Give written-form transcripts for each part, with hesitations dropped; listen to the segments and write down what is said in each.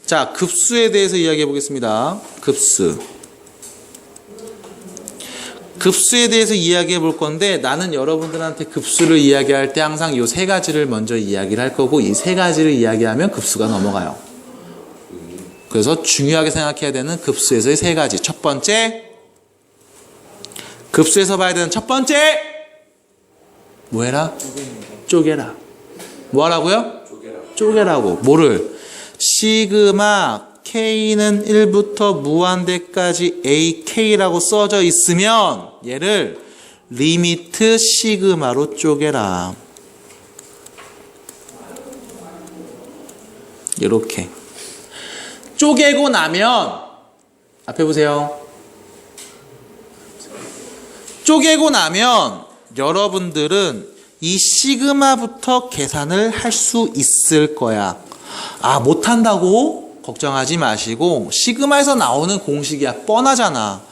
자, 급수에 대해서 이야기해 보겠습니다. 급수에 대해서 이야기해 볼 건데, 나는 여러분들한테 급수를 이야기할 때 항상 이 세 가지를 먼저 이야기를 할 거고, 이 세 가지를 이야기하면 급수가 넘어가요. 그래서 중요하게 생각해야 되는 급수에서의 세 가지. 첫 번째, 급수에서 봐야 되는 첫 번째, 뭐 해라? 쪼개라. 뭐 하라고요? 쪼개라고. 뭐를? 시그마 K는 1부터 무한대까지 AK라고 써져 있으면 얘를 리미트 시그마로 쪼개라. 이렇게 쪼개고 나면, 앞에 보세요. 쪼개고 나면 여러분들은 이 시그마부터 계산을 할 수 있을 거야. 아, 못한다고? 걱정하지 마시고, 시그마에서 나오는 공식이야. 뻔하잖아.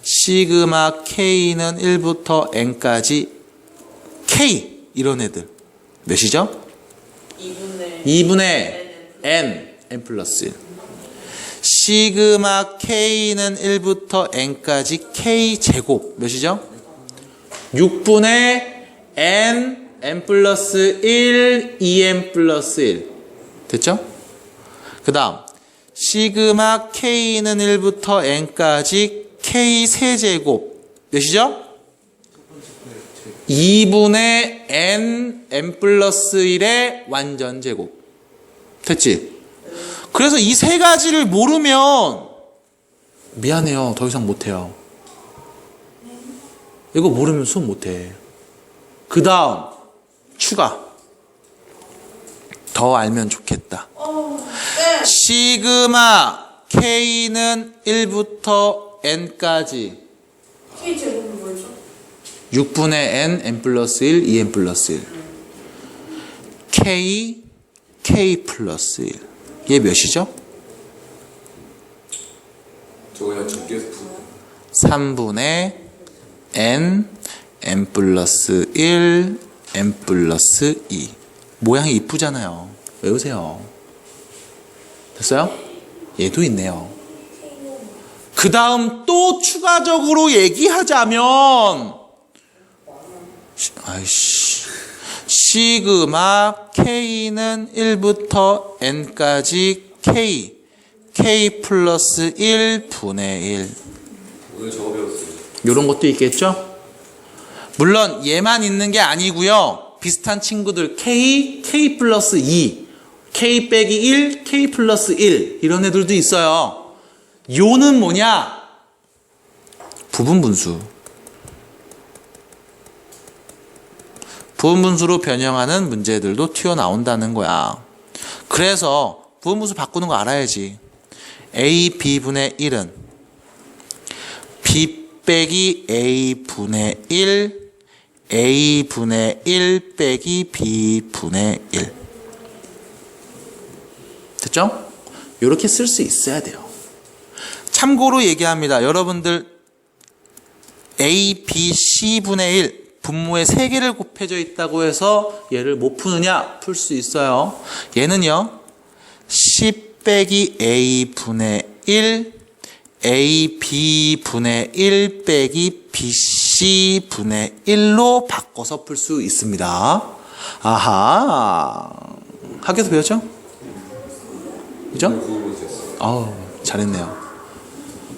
시그마 K는 1부터 N까지 K, 이런 애들 몇이죠? 2분의 N 플러스 1. 시그마 K는 1부터 N까지 K 제곱 몇이죠? 6분의 N 플러스 1, 2N 플러스 1. 됐죠? 그 다음, 시그마 K는 1부터 N까지 K 세제곱 몇이죠? 2분의 N 플러스 1의 완전 제곱. 됐지? 그래서 이 세 가지를 모르면 미안해요. 더 이상 못해요. 이거 모르면 수업 못해. 그 다음, 추가. 더 알면 좋겠다. 시그마 K는 1부터 N까지 K 제곱은 뭐죠? 6분의 N 플러스 1, 2N 플러스 1. K 플러스 1. 얘 몇이죠? 저거 그냥 적게서 3분의 N 플러스 1, N 플러스 2. 모양이 이쁘잖아요. 외우세요. 됐어요? 얘도 있네요. 그 다음 또 추가적으로 얘기하자면, 시그마 K는 1부터 N까지 K 플러스 1분의 1. 오늘 저거 배웠어요. 이런 것도 있겠죠? 물론 얘만 있는 게 아니고요. 비슷한 친구들 K 플러스 2, K 빼기 1, K 플러스 1 이런 애들도 있어요. 요는 뭐냐? 부분분수. 부분분수로 변형하는 문제들도 튀어나온다는 거야. 그래서 부분분수 바꾸는 거 알아야지. A, B분의 1은 B 빼기 A분의 1, A분의 1 빼기 B분의 1. 됐죠? 이렇게 쓸 수 있어야 돼요. 참고로 얘기합니다. 여러분들 A, B, C분의 1 분모에 3개를 곱해져 있다고 해서 얘를 못 푸느냐? 풀 수 있어요. 얘는요, C 빼기 A분의 1, AB분의 1 빼기 BC분의 1로 바꿔서 풀 수 있습니다. 아하. 학교에서 배웠죠? 그죠? 잘했네요.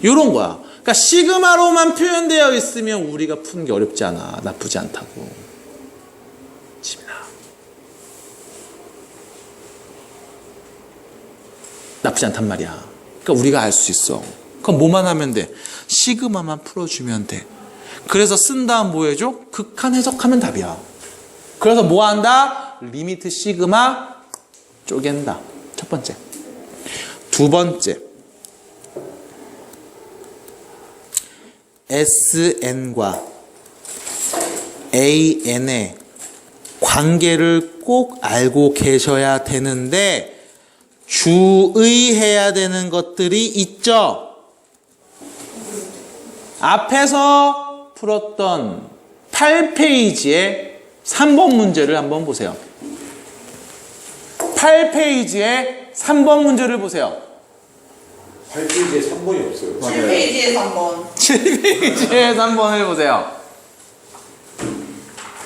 요런 거야. 그러니까 시그마로만 표현되어 있으면 우리가 푸는 게 어렵지 않아. 나쁘지 않다고. 지민아. 나쁘지 않단 말이야. 그러니까 우리가 알 수 있어. 그럼 뭐만 하면 돼? 시그마만 풀어주면 돼. 그래서 쓴 다음 뭐 해줘? 극한 해석하면 답이야. 그래서 뭐 한다? 리미트 시그마 쪼갠다. 첫 번째. 두 번째. SN과 AN의 관계를 꼭 알고 계셔야 되는데 주의해야 되는 것들이 있죠. 앞에서 풀었던 8페이지의 3번 문제를 한번 보세요. 8페이지의 3번 문제를 보세요. 8페이지에 3번이 없어요. 7페이지에 3번. 7페이지에 3번을 보세요.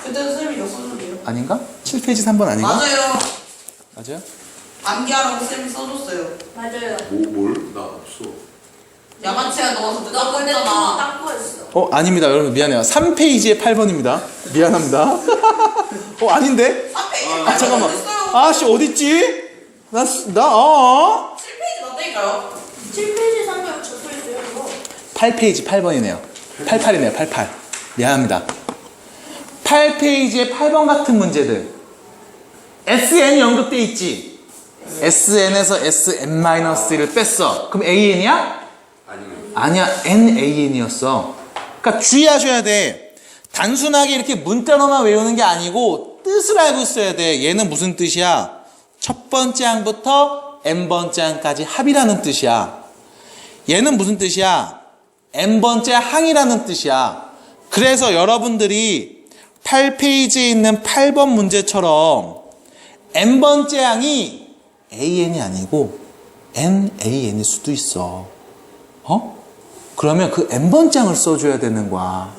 그때 선생님이 써줬네요. 아닌가? 7페이지 3번 아닌가? 맞아요. 맞아요? 암기하라고 쌤이 써줬어요. 맞아요. 뭘? 나 없어. 야마치야 너가 늦다고 나 근데 했잖아. 딱 거였어. 아닙니다. 여러분 미안해요. 3페이지에 8번입니다. 미안합니다. 아닌데? 3페이지 잠깐만. 됐어요. 아씨 어딨지? 7페이지 맞다니까요. 7페이지 3번 적혀있어요, 이거. 8페이지 8번이네요. 88이네요. 88. 미안합니다. 8페이지에 8번 같은 문제들. SN이 언급돼 있지. SN에서 SN-1을 뺐어. 그럼 AN이야? 아니요. 아니야. NAN이었어. 그러니까 주의하셔야 돼. 단순하게 이렇게 문자로만 외우는 게 아니고 뜻을 알고 있어야 돼. 얘는 무슨 뜻이야? 첫 번째 항부터 n번째 항까지 합이라는 뜻이야. 얘는 무슨 뜻이야? n번째 항이라는 뜻이야. 그래서 여러분들이 8페이지에 있는 8번 문제처럼 n번째 항이 AN이 아니고 NAN일 수도 있어. 그러면 그 n번째 항을 써줘야 되는 거야.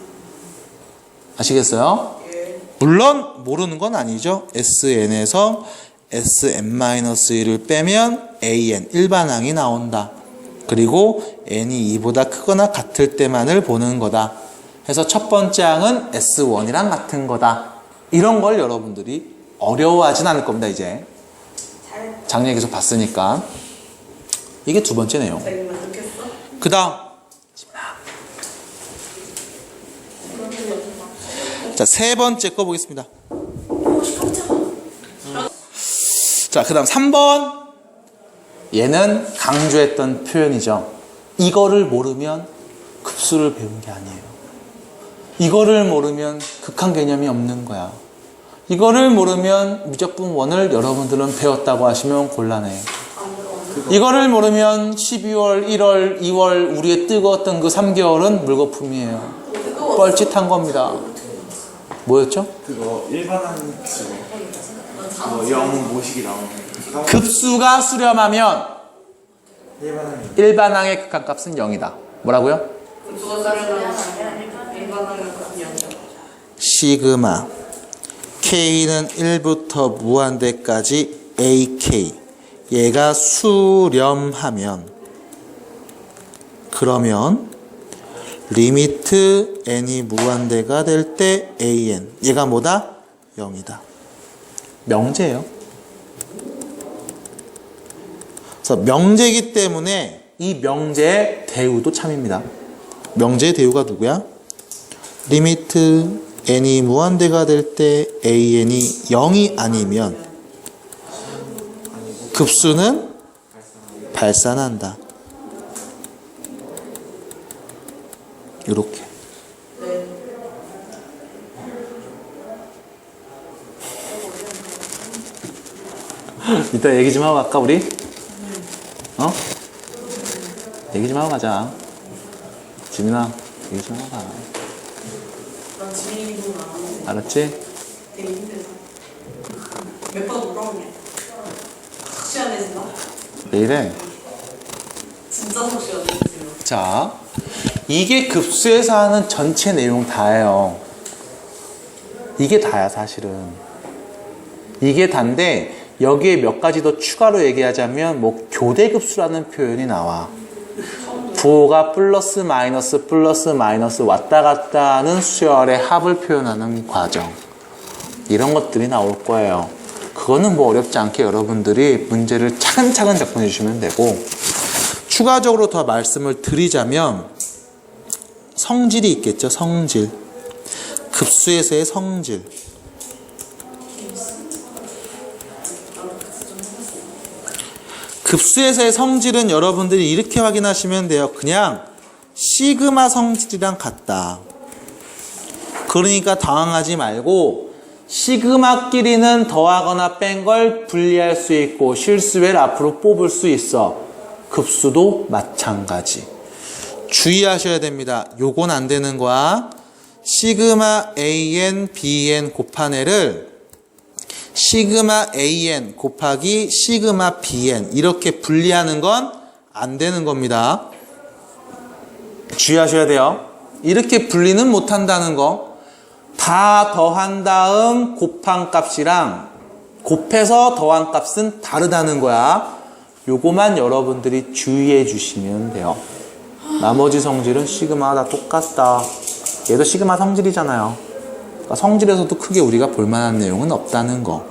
아시겠어요? 물론 모르는 건 아니죠. SN에서 SN-1을 빼면 AN 일반항이 나온다. 그리고 n이 2보다 크거나 같을 때만을 보는 거다. 해서 첫 번째 항은 S1이랑 같은 거다. 이런 걸 여러분들이 어려워하진 않을 겁니다. 이제 작년에 계속 봤으니까. 이게 두 번째 내용. 그 다음 자, 세 번째 거 보겠습니다. 자, 그 다음 3번. 얘는 강조했던 표현이죠. 이거를 모르면 급수를 배운 게 아니에요. 이거를 모르면 극한 개념이 없는 거야. 이거를 모르면 미적분1을 여러분들은 배웠다고 하시면 곤란해. 이거를 모르면 12월, 1월, 2월 우리의 뜨거웠던 그 3개월은 물거품이에요. 뻘짓한 겁니다. 뭐였죠? 그거 일반항 그거 영 모식이 나오는 급수가 수렴하면 일반항이 일반항의 극한값은 0이다. 뭐라고요? 시그마 K는 1부터 무한대까지 AK 얘가 수렴하면 그러면 리미트 n이 무한대가 될 때 an 얘가 뭐다? 0이다. 명제예요. 그래서 명제이기 때문에 이 명제의 대우도 참입니다. 명제의 대우가 누구야? 리미트 n이 무한대가 될 때 an이 0이 아니면 급수는 발산한다. 이렇게. 이따 얘기 좀 하고 갈까 우리? 얘기 좀 하고 가자. 지민아, 얘기 좀 하고 가. 나 지민이구나. 알았지? 되게 힘들다. 몇번 울었냐? 시원해진다. 왜 이래? 진짜 속 시원해지죠. 자, 이게 급수에서 하는 전체 내용 다예요. 이게 다야 사실은. 이게 다인데 여기에 몇 가지 더 추가로 얘기하자면 뭐 교대급수라는 표현이 나와. 부호가 플러스 마이너스 왔다 갔다 하는 수열의 합을 표현하는 과정. 이런 것들이 나올 거예요. 그거는 뭐 어렵지 않게 여러분들이 문제를 차근차근 접근해 주시면 되고, 추가적으로 더 말씀을 드리자면 성질이 있겠죠. 성질. 급수에서의 성질. 급수에서의 성질은 여러분들이 이렇게 확인하시면 돼요. 그냥 시그마 성질이랑 같다. 그러니까 당황하지 말고 시그마끼리는 더하거나 뺀 걸 분리할 수 있고 실수를 앞으로 뽑을 수 있어. 급수도 마찬가지. 주의하셔야 됩니다. 요건 안 되는 거야. 시그마 AN, BN 곱한 애를 시그마 AN 곱하기 시그마 BN 이렇게 분리하는 건 안 되는 겁니다. 주의하셔야 돼요. 이렇게 분리는 못한다는 거. 다 더한 다음 곱한 값이랑 곱해서 더한 값은 다르다는 거야. 요거만 여러분들이 주의해 주시면 돼요. 나머지 성질은 시그마 다 똑같다. 얘도 시그마 성질이잖아요. 그러니까 성질에서도 크게 우리가 볼만한 내용은 없다는 거.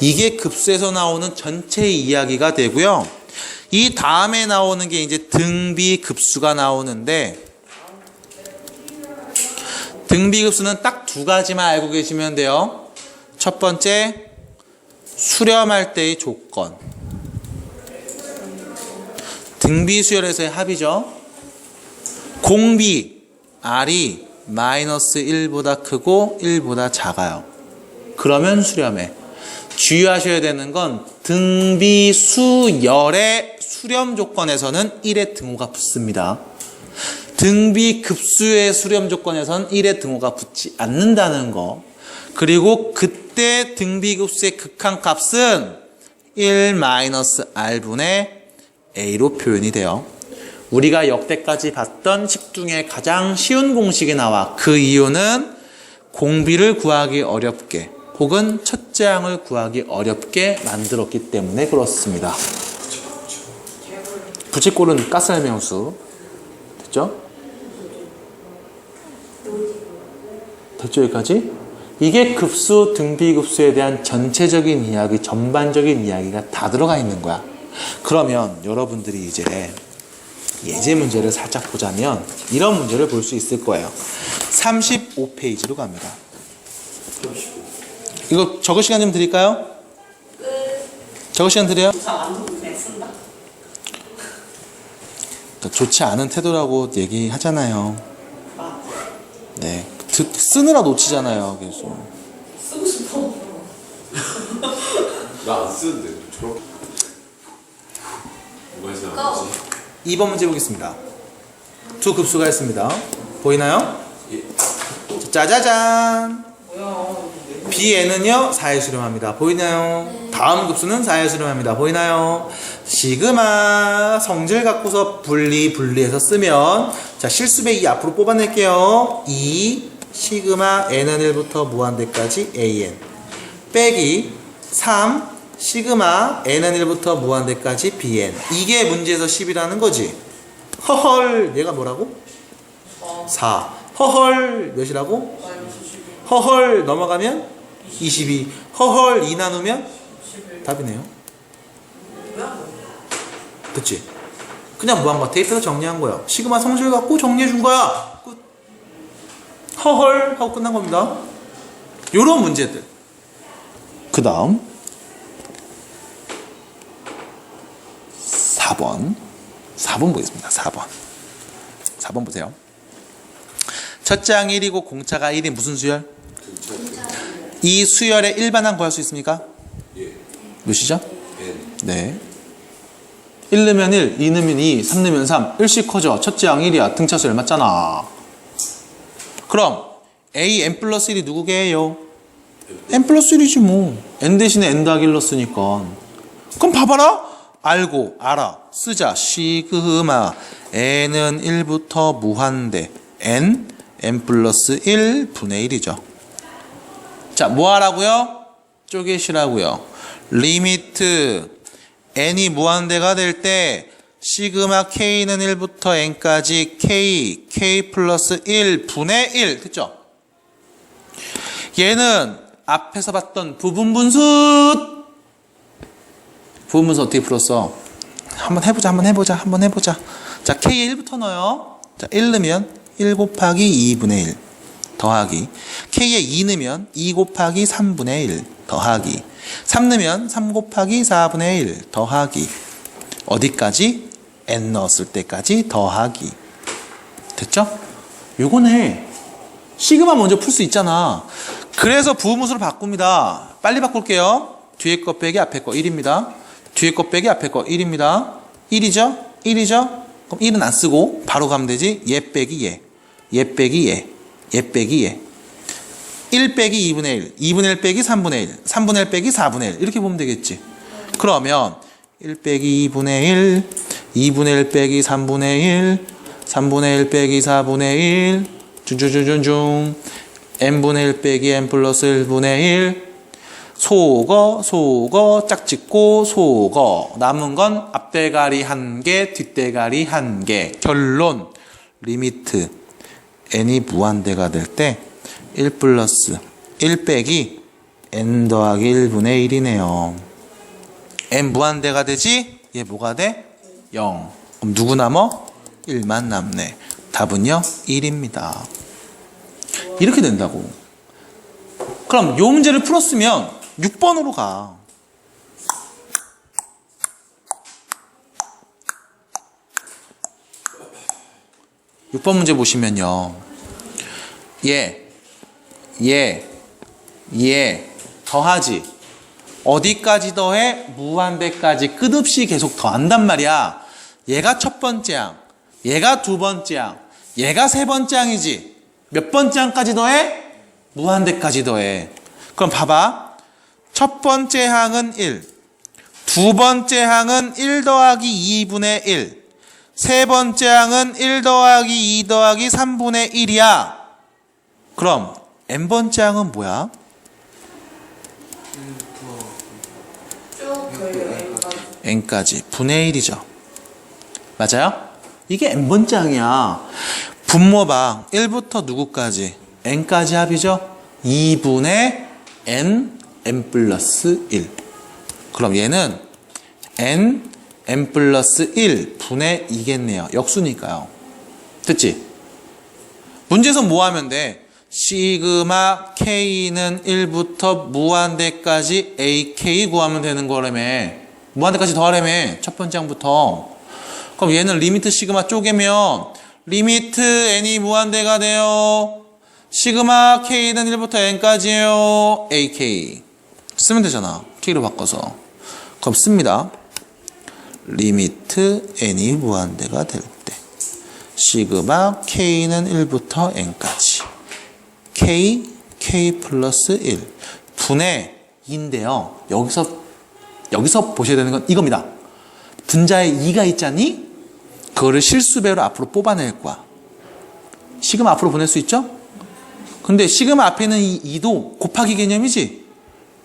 이게 급수에서 나오는 전체 이야기가 되고요. 이 다음에 나오는 게 이제 등비 급수가 나오는데, 등비 급수는 딱 두 가지만 알고 계시면 돼요. 첫 번째, 수렴할 때의 조건. 등비 수열에서의 합이죠. 공비 R이 마이너스 1보다 크고 1보다 작아요. 그러면 수렴해. 주의하셔야 되는 건 등비 수열의 수렴 조건에서는 1의 등호가 붙습니다. 등비 급수의 수렴 조건에서는 1의 등호가 붙지 않는다는 거. 그리고 그때 등비 급수의 극한값은 1-R분의 A로 표현이 돼요. 우리가 역대까지 봤던 식 중에 가장 쉬운 공식이 나와. 그 이유는 공비를 구하기 어렵게 혹은 첫째 항을 구하기 어렵게 만들었기 때문에 그렇습니다. 부채꼴은 가스알맹수. 됐죠? 됐죠 여기까지? 이게 급수, 등비급수에 대한 전체적인 이야기, 전반적인 이야기가 다 들어가 있는 거야. 그러면 여러분들이 이제 예제 문제를 살짝 보자면 이런 문제를 볼 수 있을 거예요. 35페이지로 갑니다. 이거 적을 시간 좀 드릴까요? 적을 시간 드려요? 자, 완전 그냥 쓴다. 좋지 않은 태도라고 얘기하잖아요. 네, 쓰느라 놓치잖아요. 계속. 쓰고 싶어. 나 안 쓰는데 저렇게 뭐가 이상하지? 2번 문제 보겠습니다. 두 급수가 있습니다. 보이나요? 예. 짜자잔. 뭐야. Bn은요 4에 수렴합니다. 보이나요? 다음 급수는 4에 수렴합니다. 보이나요? 시그마 성질 갖고서 분리해서 쓰면, 자 실수배 2 앞으로 뽑아낼게요. 2 시그마 n은 1부터 무한대까지 an 빼기 3 시그마 n은 1부터 무한대까지 bn. 이게 문제에서 10이라는 거지. 허헐, 얘가 뭐라고? 4. 허헐 몇이라고? 허헐 넘어가면 22. 허헐 2 나누면 답이네요. 그치? 그냥 무한과 데이터로 정리한 거야. 시그마 성질 갖고 정리해 준 거야. 끝. 허헐 하고 끝난 겁니다. 요런 문제들. 그 다음 4번 보겠습니다. 4번 보세요. 첫째 항 1이고 공차가 1이 무슨 수열? 이 수열의 일반항 구할 수 있습니까? 예. 몇이죠? N. 네. 1 넣으면 1, 2 넣으면 2, 3 넣으면 3. 1씩 커져. 첫째 항 1이야. 등차 수열 맞잖아. 그럼 A n 플러스 1이 누구게요? n 플러스 1이지 뭐. n 대신에 n 더하기 1 넣었으니까. 그럼 봐봐라. 알아. 쓰자. 시그마 n은 1부터 무한대 n 플러스 1 분의 1이죠. 자, 뭐 하라고요? 쪼개시라고요. 리미트 n이 무한대가 될 때 시그마 k는 1부터 n까지 k 플러스 1 분의 1 됐죠? 얘는 앞에서 봤던 부분분수 어떻게 풀었어? 한번 해보자. 자, k에 1부터 넣어요. 자, 1 넣으면 1 곱하기 2분의 1 더하기, k에 2 넣으면 2 곱하기 3분의 1 더하기, 3 넣으면 3 곱하기 4분의 1 더하기, 어디까지? n 넣었을 때까지 더하기. 됐죠? 요거네. 시그마 먼저 풀 수 있잖아. 그래서 부분수로 바꿉니다. 빨리 바꿀게요. 뒤에 거 빼기 앞에 거 1입니다. 뒤에 거 빼기 앞에 거 1입니다. 1이죠? 그럼 1은 안 쓰고 바로 가면 되지. 얘 빼기 얘. 얘 빼기 얘. 얘 빼기 얘. 1 빼기 2분의 1. 2분의 1 빼기 3분의 1. 3분의 1 빼기 4분의 1. 이렇게 보면 되겠지. 그러면 1 빼기 2분의 1 2분의 1 빼기 3분의 1, 3분의 1 빼기 4분의 1, 중중중중중, n분의 1 빼기 n 플러스 1분의 1, 소거, 짝짓고, 소거. 남은 건 앞대가리 1개, 뒷대가리 1개. 결론, 리미트 n이 무한대가 될 때 1 플러스 1 빼기 n 더하기 1분의 1이네요. n 무한대가 되지? 얘 뭐가 돼? 0. 그럼 누구 남어? 1만 남네. 답은요? 1입니다. 이렇게 된다고. 그럼 요 문제를 풀었으면 6번으로 가. 6번 문제 보시면요. 더하지. 어디까지 더해? 무한대까지 끝없이 계속 더한단 말이야. 얘가 첫 번째 항, 얘가 두 번째 항, 얘가 세 번째 항이지. 몇 번째 항까지 더해? 무한대까지 더해. 그럼 봐봐. 첫 번째 항은 1, 두 번째 항은 1 더하기 2분의 1, 세 번째 항은 1 더하기 2 더하기 3분의 1이야. 그럼 n번째 항은 뭐야? 쭉 걸려요. n까지 분의 1이죠. 맞아요? 이게 n번째 항이야. 분모 봐. 1부터 누구까지? n까지 합이죠? 2분의 n 플러스 1. 그럼 얘는 n 플러스 1 분의 2겠네요. 역수니까요. 됐지? 문제에서 뭐 하면 돼? 시그마 k는 1부터 무한대까지 ak 구하면 되는 거라며. 무한대까지 더하라며. 첫 번째 항부터. 그럼 얘는 리미트 시그마 쪼개면 리미트 n이 무한대가 돼요. 시그마 k는 1부터 n까지예요. ak 쓰면 되잖아. k로 바꿔서. 그럼 씁니다. 리미트 n이 무한대가 될 때 시그마 k는 1부터 n까지 k 플러스 1 분의 2인데요. 여기서 보셔야 되는 건 이겁니다. 분자에 2가 있잖니? 그거를 실수배로 앞으로 뽑아낼 거야. 시그마 앞으로 보낼 수 있죠? 근데 시그마 앞에 있는 이 2도 곱하기 개념이지?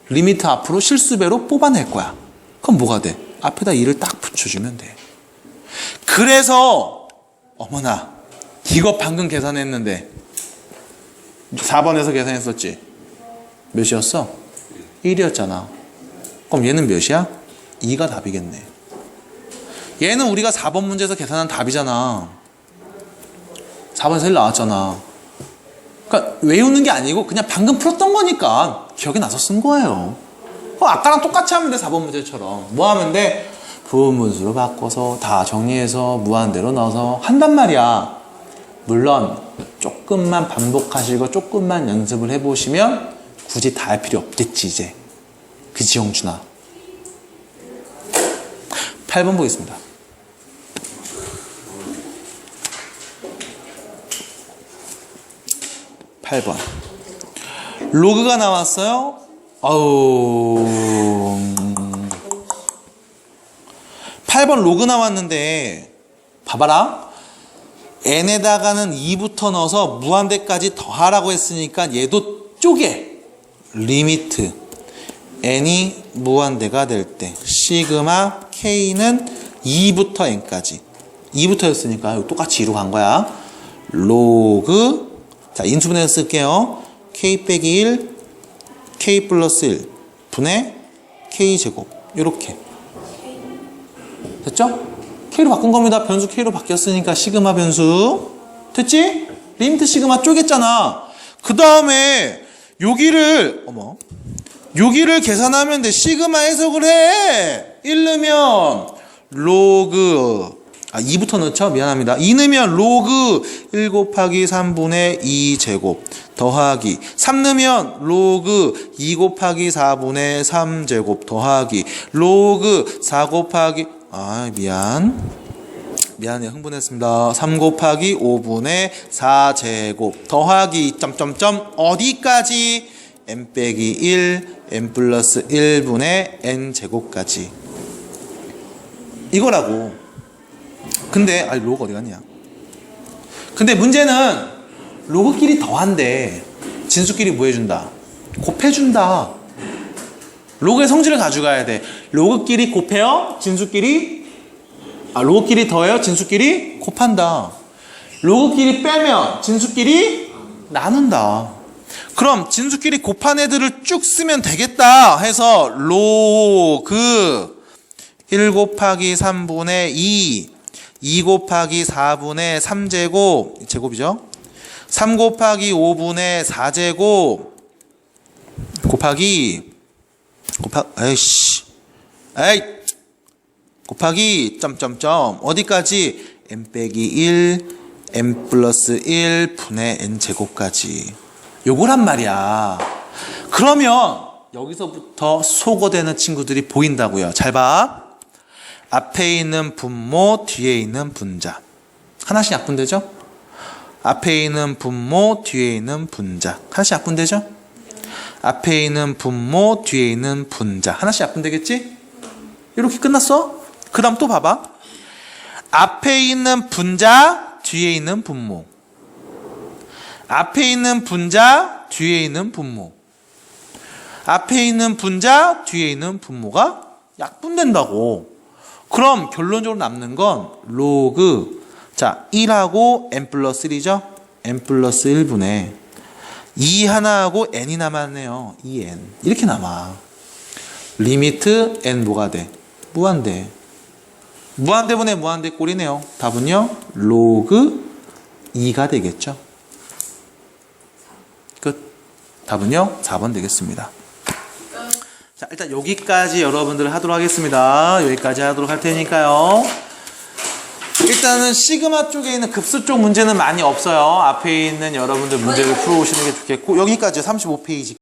리미트 앞으로 실수배로 뽑아낼 거야. 그럼 뭐가 돼? 앞에다 2를 딱 붙여주면 돼. 그래서 어머나 이거 방금 계산했는데 4번에서 계산했었지? 몇이었어? 1이었잖아. 그럼 얘는 몇이야? 2가 답이겠네. 얘는 우리가 4번 문제에서 계산한 답이잖아. 4번에서 1 나왔잖아. 그러니까 외우는 게 아니고 그냥 방금 풀었던 거니까 기억에 나서 쓴 거예요. 아까랑 똑같이 하면 돼. 4번 문제처럼. 뭐 하면 돼? 부분수로 바꿔서 다 정리해서 무한대로 넣어서 한단 말이야. 물론 조금만 반복하시고 조금만 연습을 해보시면 굳이 다 할 필요 없겠지 이제. 그치 영준아? 8번 보겠습니다. 8번 로그가 나왔어요. 아우 8번 로그 나왔는데 봐봐라. n에다가는 2부터 넣어서 무한대까지 더하라고 했으니까 얘도 쪼개. 리미트 n이 무한대가 될 때 시그마 k는 2부터 n까지 2부터였으니까 똑같이 2로 간 거야. 로그 자 인수분해서 쓸게요. k 빼기 1 k 플러스 1 분의 k 제곱 요렇게 됐죠? k로 바꾼 겁니다. 변수 k로 바뀌었으니까 시그마 변수 됐지? 리미트 시그마 쪼갰잖아. 그 다음에 여기를 계산하면 돼. 시그마 해석을 해. 1 넣으면 로그 2부터 넣죠? 미안합니다. 2 넣으면 로그 1 곱하기 3분의 2 제곱 더하기 3 넣으면 로그 2 곱하기 4분의 3 제곱 더하기 로그 4 곱하기 미안해요. 흥분했습니다. 3 곱하기 5분의 4 제곱 더하기 점점점 어디까지? n 빼기 1 n 플러스 1분의 n 제곱까지 이거라고. 근데 아니 로그 어디 갔냐? 근데 문제는 로그끼리 더한데 진수끼리 뭐 해준다? 곱해준다. 로그의 성질을 가져가야 돼. 로그끼리 곱해요. 진수끼리 로그끼리 더해요. 진수끼리 곱한다. 로그끼리 빼면 진수끼리 나눈다. 그럼 진수끼리 곱한 애들을 쭉 쓰면 되겠다 해서 로그 1 곱하기 3분의 2 곱하기 4분의 3제곱 제곱이죠. 3 곱하기 5분의 4제곱 곱하기 점점점 어디까지? n 빼기 1 n 플러스 1 분의 n 제곱까지 요거란 말이야. 그러면 여기서부터 소거되는 친구들이 보인다고요. 잘 봐. 앞에 있는 분모, 뒤에 있는 분자. 하나씩 약분되죠? 앞에 있는 분모, 뒤에 있는 분자. 하나씩 약분되죠? 앞에 있는 분모, 뒤에 있는 분자. 하나씩 약분되겠지? 이렇게 끝났어? 그 다음 또 봐봐. 앞에 있는 분자, 뒤에 있는 분모. 앞에 있는 분자, 뒤에 있는 분모. 앞에 있는 분자, 뒤에 있는 분모가 약분된다고. 그럼 결론적으로 남는 건 로그 1하고 n 플러스 1이죠? n 플러스 1분의 2 하나하고 n이 남았네요. 2n 이렇게 남아. 리미트 n 뭐가 돼? 무한대. 무한대분의 무한대 꼴이네요. 답은요 로그 2가 되겠죠. 끝. 답은요 4번 되겠습니다. 자, 일단 여기까지 여러분들 하도록 하겠습니다. 여기까지 하도록 할 테니까요. 일단은 시그마 쪽에 있는 급수 쪽 문제는 많이 없어요. 앞에 있는 여러분들 문제를 풀어오시는 게 좋겠고, 여기까지 35페이지.